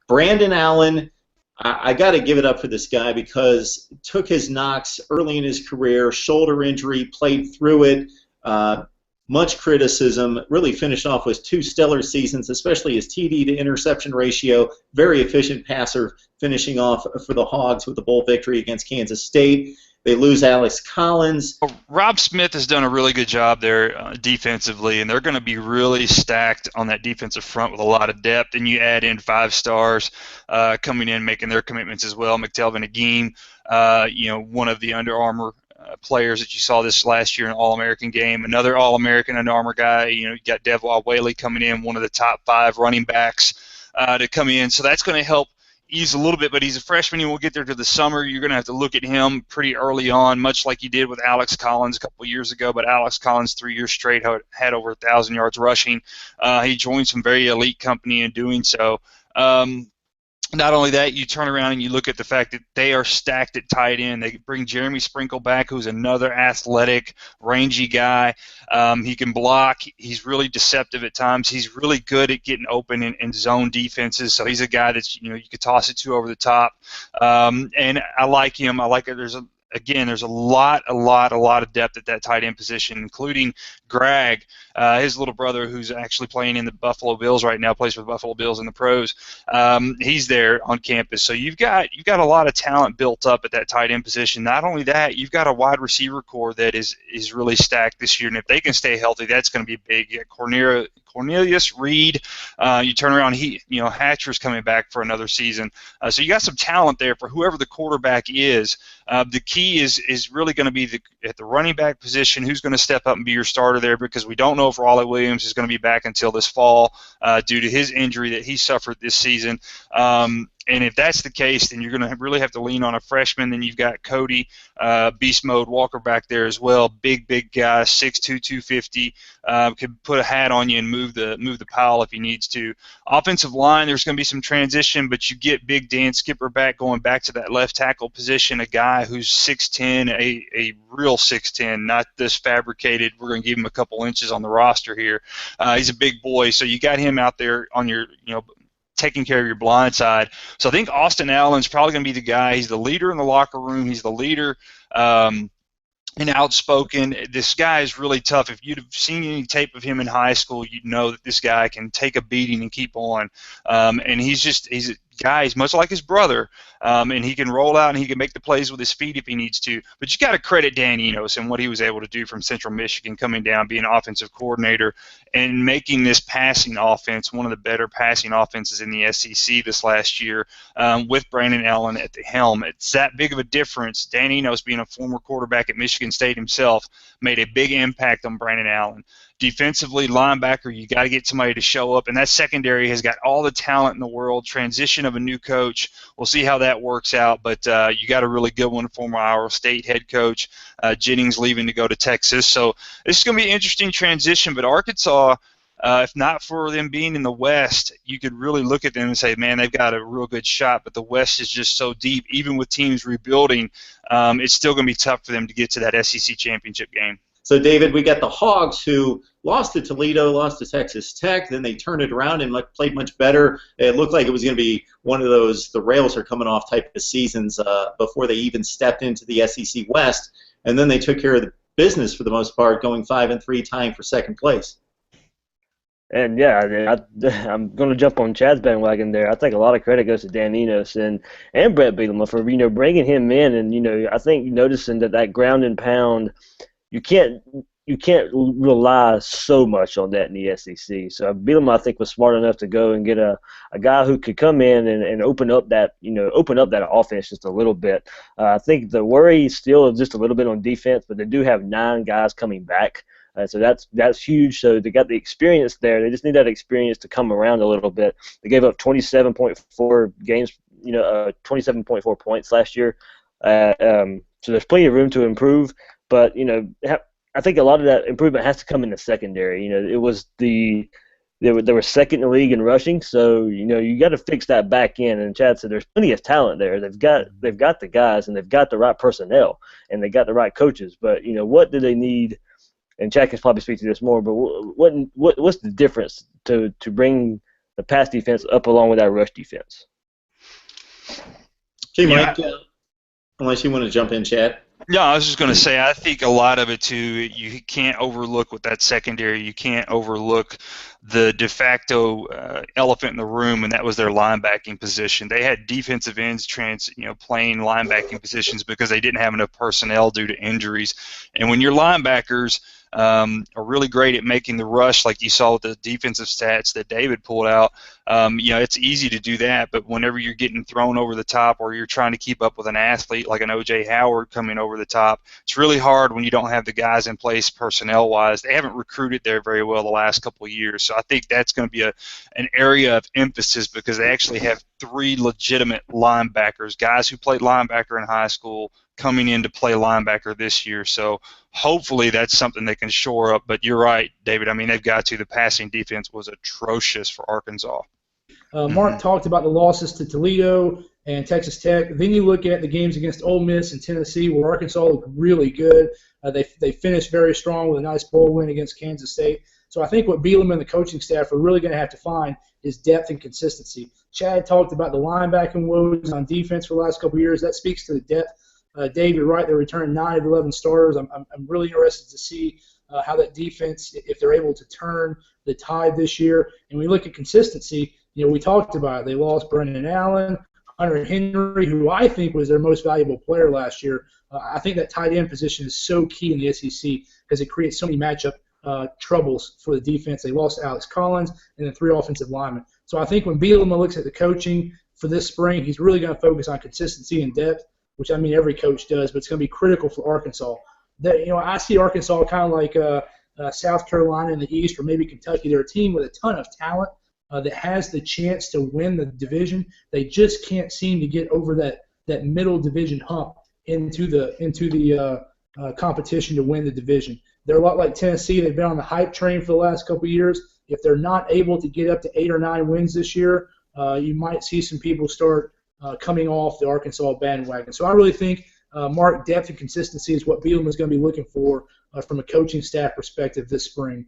Brandon Allen, I got to give it up for this guy because took his knocks early in his career, shoulder injury, played through it. Much criticism, really finished off with 2 stellar seasons, especially his TD to interception ratio. Very efficient passer, finishing off for the Hogs with the bowl victory against Kansas State. They lose Alex Collins. Rob Smith has done a really good job there defensively, and they're going to be really stacked on that defensive front with a lot of depth. And you add in 5 stars coming in, making their commitments as well. McTelvin Agim, one of the Under Armour players that you saw this last year in an All-American game. Another All-American Under Armour guy. You got Devwah Whaley coming in, one of the top 5 running backs to come in. So that's going to help ease a little bit, but he's a freshman. He won't get there to the summer. You're going to have to look at him pretty early on, much like you did with Alex Collins a couple of years ago. But Alex Collins, 3 years straight, had over 1,000 yards rushing. He joined some very elite company in doing so. Not only that, you turn around and you look at the fact that they are stacked at tight end. They bring Jeremy Sprinkle back, who's another athletic, rangy guy. He can block. He's really deceptive at times. He's really good at getting open in zone defenses. So he's a guy that you could toss it to over the top. And I like him. I like it. There's a lot of depth at that tight end position, including Greg, his little brother, who's actually playing in the Buffalo Bills right now, plays for the Buffalo Bills in the pros. He's there on campus, so you've got a lot of talent built up at that tight end position. Not only that, you've got a wide receiver core that is really stacked this year, and if they can stay healthy, that's going to be big. You got Cornelius Reed. You turn around, Hatcher's coming back for another season. So you got some talent there for whoever the quarterback is. The key is really going to be at the running back position, who's going to step up and be your starter there, because we don't know if Raleigh Williams is going to be back until this fall due to his injury that he suffered this season. And if that's the case, then you're going to really have to lean on a freshman. Then you've got Cody, Beast Mode Walker back there as well. Big guy, 6'2", 250. Could put a hat on you and move the pile if he needs to. Offensive line, there's going to be some transition, but you get Big Dan Skipper back, going back to that left tackle position, a guy who's 6'10", a real 6'10", not this fabricated, we're going to give him a couple inches on the roster here. He's a big boy, so you got him out there on your, taking care of your blind side. So I think Austin Allen's probably going to be the guy. He's the leader in the locker room. He's the leader and outspoken. This guy is really tough. If you'd have seen any tape of him in high school, you'd know that this guy can take a beating and keep on. And he's a guy, he's much like his brother, and he can roll out and he can make the plays with his feet if he needs to. But you got to credit Dan Enos and what he was able to do from Central Michigan, coming down, being an offensive coordinator, and making this passing offense one of the better passing offenses in the SEC this last year with Brandon Allen at the helm. It's that big of a difference. Dan Enos, being a former quarterback at Michigan State himself, made a big impact on Brandon Allen. Defensively, linebacker, you got to get somebody to show up, and that secondary has got all the talent in the world. Transition of a new coach, we'll see how that works out, but you got a really good one, former Iowa State head coach, Jennings leaving to go to Texas. So this is going to be an interesting transition, but Arkansas, if not for them being in the West, you could really look at them and say, man, they've got a real good shot, but the West is just so deep. Even with teams rebuilding, it's still going to be tough for them to get to that SEC championship game. So, David, we got the Hogs, who lost to Toledo, lost to Texas Tech. Then they turned it around and played much better. It looked like it was going to be one of those the rails are coming off type of seasons before they even stepped into the SEC West. And then they took care of the business for the most part, going 5-3, tying for second place. And, yeah, I'm going to jump on Chad's bandwagon there. I think a lot of credit goes to Dan Enos and Bret Bielema for, bringing him in. And, I think noticing that ground and pound, you can't rely so much on that in the SEC. So Bielema, I think, was smart enough to go and get a guy who could come in and open up that offense just a little bit. I think the worry is still just a little bit on defense, but they do have 9 guys coming back. So that's huge. So they got the experience there. They just need that experience to come around a little bit. They gave up 27.4 games, 27.4 points last year. So there's plenty of room to improve. But, I think a lot of that improvement has to come in the secondary. It was they were second in the league in rushing, so you got to fix that back end. And Chad said there's plenty of talent there. They've got the guys, and they've got the right personnel, and they got the right coaches. But what do they need? And Chad can probably speak to this more. But what's the difference to bring the pass defense up along with that rush defense? Okay, Yeah. Mike, unless you want to jump in, Chad. Yeah, I was just going to say, I think a lot of it too, you can't overlook with that secondary. You can't overlook the de facto elephant in the room, and that was their linebacking position. They had defensive ends playing linebacking positions because they didn't have enough personnel due to injuries. And when your linebackers are really great at making the rush, like you saw with the defensive stats that David pulled out, it's easy to do that. But whenever you're getting thrown over the top or you're trying to keep up with an athlete like an O.J. Howard coming over the top, it's really hard when you don't have the guys in place personnel-wise. They haven't recruited there very well the last couple of years. So I think that's going to be an area of emphasis because they actually have 3 legitimate linebackers, guys who played linebacker in high school, coming in to play linebacker this year. So hopefully that's something they can shore up. But you're right, David. I mean, they've got to. The passing defense was atrocious for Arkansas. Mark talked about the losses to Toledo and Texas Tech. Then you look at the games against Ole Miss and Tennessee, where Arkansas looked really good. They finished very strong with a nice bowl win against Kansas State. So I think what Bielema and the coaching staff are really going to have to find is depth and consistency. Chad talked about the linebacking woes on defense for the last couple of years. That speaks to the depth. Dave, you're right. They returned 9 of 11 starters. I'm really interested to see how that defense, if they're able to turn the tide this year. And we look at consistency. We talked about it. They lost Brendan Allen, Hunter Henry, who I think was their most valuable player last year. I think that tight end position is so key in the SEC because it creates so many matchup troubles for the defense. They lost Alex Collins and then 3 offensive linemen. So I think when Bielema looks at the coaching for this spring, he's really going to focus on consistency and depth, which I mean every coach does, but it's going to be critical for Arkansas. I see Arkansas kind of like South Carolina in the East or maybe Kentucky. They're a team with a ton of talent that has the chance to win the division. They just can't seem to get over that middle division hump into the competition to win the division. They're a lot like Tennessee. They've been on the hype train for the last couple of years. If they're not able to get up to 8 or 9 wins this year, you might see some people start coming off the Arkansas bandwagon. So I really think, Mark, depth and consistency is what Bielema is going to be looking for from a coaching staff perspective this spring.